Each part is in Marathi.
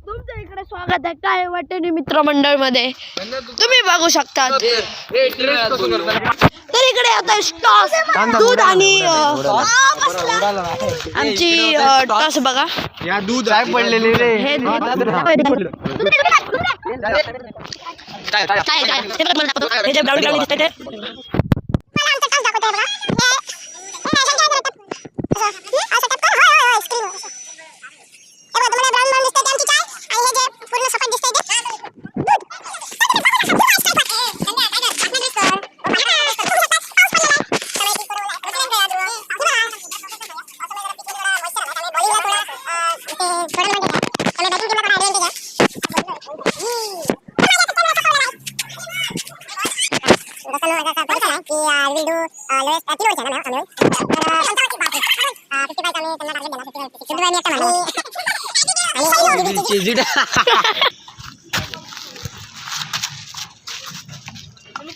तुमच्या इकडे स्वागत आहे काय वाटेनी मित्रमंडळ मध्ये तुम्ही बघू शकता। तर इकडे आता टॉस दूध आणि आमची टॉस बघा या दूध काय पडलेले रे हे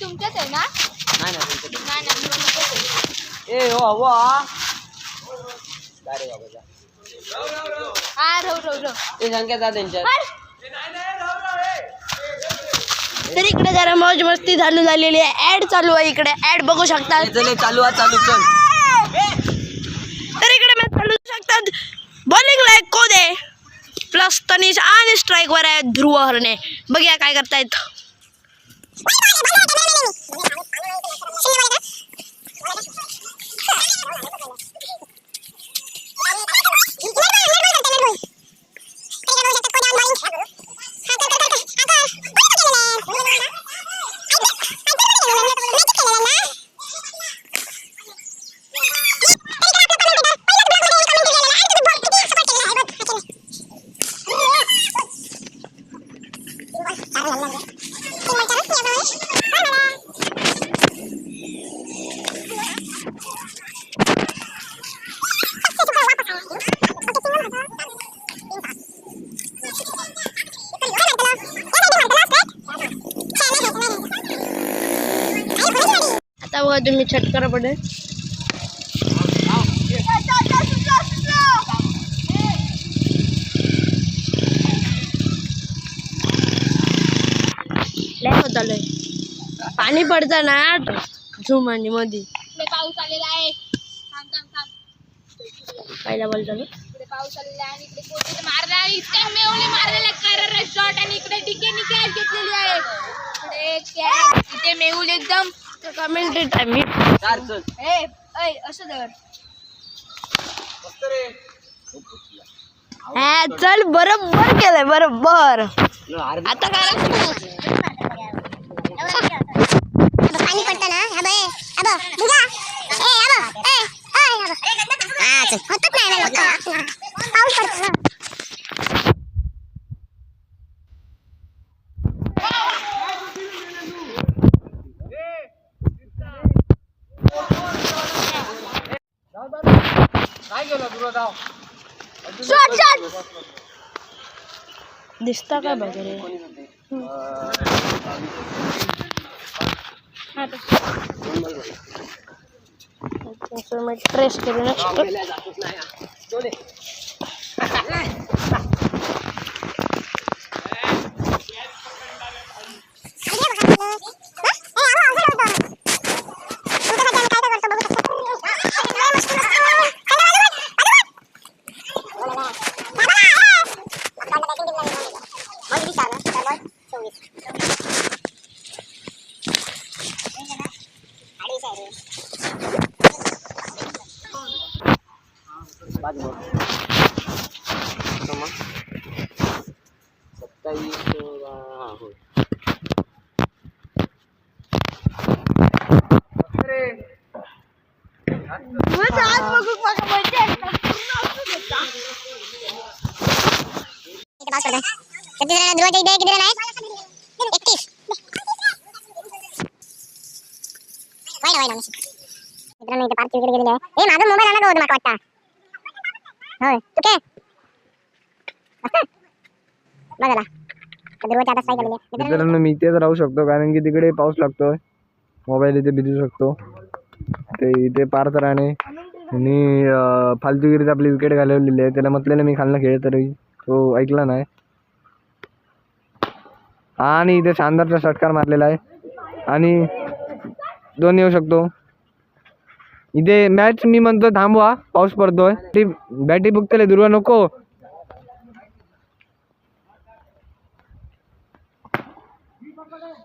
तुमच्याच आहे ना? नाही ना नाही ए हो वा हा ते संख्या जा त्यांच्या तर इकडे जरा मौज मस्ती झालेली आहे। ऍड चालू आहे इकडे ऍड बघू शकता। चल चालू चल तर इकडे मॅच चालू शकतात। बॉलिंग लाईक कोदे प्लस तनिष आणि स्ट्राइक वर आहे ध्रुव हरणे। बघूया काय करतायत। आता बघा तुम्ही छटकारा पडेल होत आलोय पाणी पडतं ना झूम आणि मध्ये पाऊस आलेला आहे। पहिला बॉल चालू इकडे पाऊस आलेला आहे आणि इकडे कोणते मारला इतक्या मेवणे मारलेला करर शॉट आणि इकडे डिकेनी कॅच घेतलेली आहे। इकडे कॅच इथे मेहुल एकदम कमेंट्री टाइम मी ए ए असं धर हा चल बरोबर केलंय बरोबर। आता काय पाणी पडतं ना अब बुगा ए अब ए हां होतच नाही ना पाऊस पडतो ना। शॉट शॉट दिसता का वगैरे मैं ट्रेस करू मित्रांनो इथे पार्क वगैरे गेलेले आहे। ए माझा मोबाईल आला का होता मला वाटतं होय तू काय बघा ध्रुवच्या आता स्ट्राईक आलेली आहे। मित्रांनो मी इथेच राहू शकतो कारण की तिकडे पाऊस लागतोय। मोबाईल इथे भिजू शकतो ते इथे पार्क राहणे आणि फालतूगिरीत आपली विकेट घालवलेली आहे. त्याला म्हटलेलं मी खालनं खेळ तरी तो ऐकला नाही. आणि इथे शानदारचा षटकार मारलेला आहे आणि 2 येऊ शकतो इथे. मॅच मी म्हणतो थांबवा, पाऊस पडतोय. ती बॅटी बुकतेले ध्रुव नको.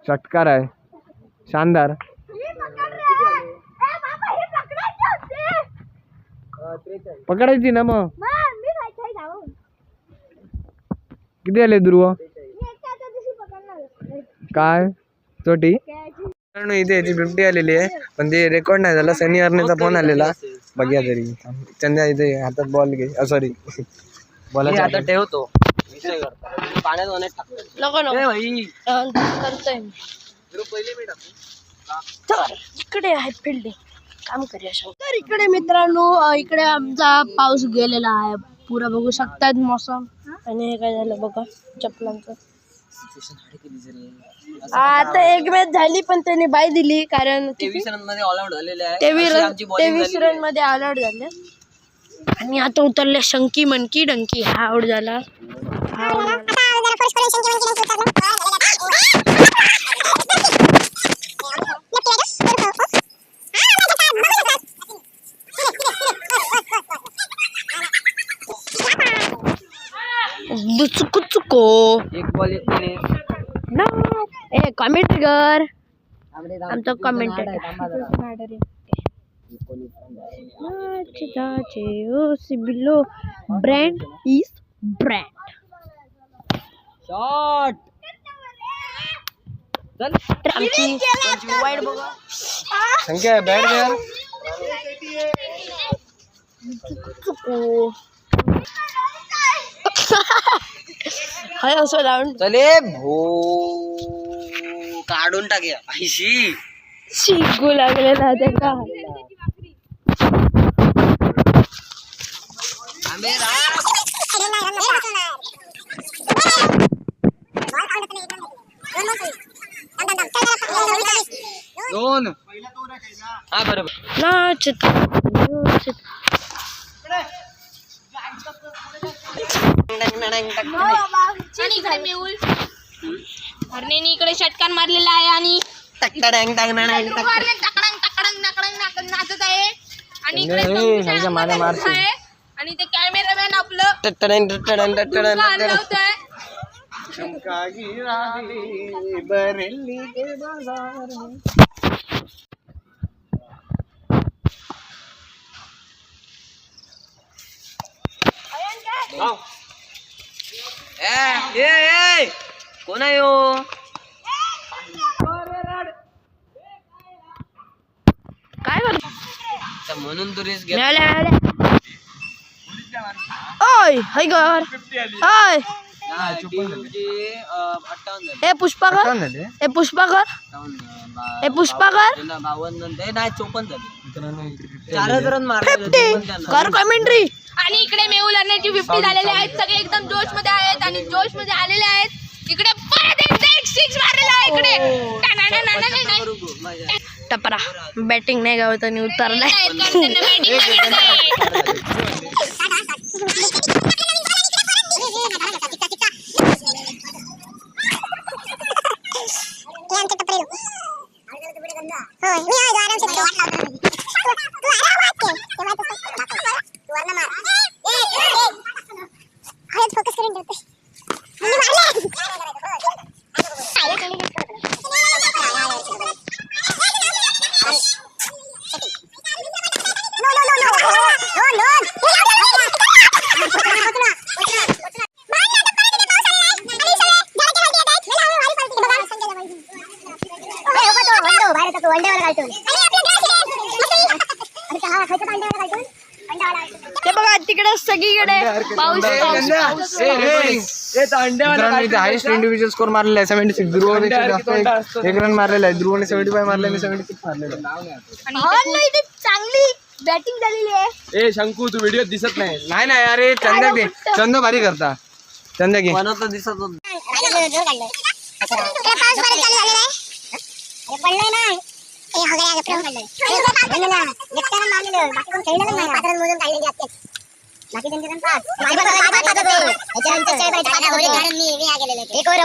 षटकार आहे शानदार. पकडायची ना मग. किती आले ध्रुव? काय चोटी इथे याची 50 आलेली आहे पण ते रेकॉर्ड नाही झाला. सनी अर्नेचा फोन आलेला बघूया तरी. चंद्या इथे हातात बॉल घे. सॉरी बॉल आता ठेवतो. पाण्यात नको करतोय तर इकडे आहे फिल्डिंग काम करूया. तर इकडे मित्रांनो इकडे आमचा पाऊस गेलेला आहे पुरा बघू शकतात मोसम. आणि हे काय झालं बघा चपलांचं. आता एक मॅच झाली पण त्याने बाय दिली कारण 23 रन मध्ये ऑल आउट झालेले आहे. 23 रन मध्ये ऑल आउट झाले. आणि आता उतरले शंकी मनकी डंकी. हा आउट झाला. चुको एक बॉल येते ना. ए कमेंट कर आमचा comment brand is brand. Shot आमची वाईट बघा संख्या बॅट यार. चुको हाय असं लावून चले भो काढून टाकूया. आयशी शिकू लागलेला ते का. दोन हा बरोबर. नाचत आणि इकडे मेहुल हरणेने इकडे षटकार मारलेला आहे आणि ध्रुव हरणे टकडंग टकडंग टकडंग नाचत आहे. आणि इकडे आहे आणि ते कॅमेरामॅन आपलं हलवतोय. कोण आहे हो? काय म्हणून तू रेस ओय हाय घर हाय. ए पुष्पाकर ए पुष्पाकर ए पुष्पाकर 4 रन मारले 50 कर कमेंट्री. आणि इकडे मेहुल हरण्याची 50 झालेले आहेत. सगळे एकदम जोश मध्ये आहेत आणि जोश मध्ये आलेले आहेत. इकडे परत एक 6 मारलेला आहे इकडे. टपरा बॅटिंग नाही गावत आणि उतरलाय. फोकस करून ठेवते. ते बघा तिकडे सगळीकडे पाऊस पाऊस. हायेस्ट इंडिव्हिज्युअल स्कोर मारलेला आहे 76. ध्रुवने 1 रन मारलेला आहे. ध्रुवने 75 मारले. मी 76 मारलेला आहे. चांगली बॅटिंग झालेली आहे. ए शंकू तू व्हिडिओ दिसत नाही. नाही नाही अरे चंदा घे. चंद भारी करता. चंदा घे. बनवता दिसत होत. बाकी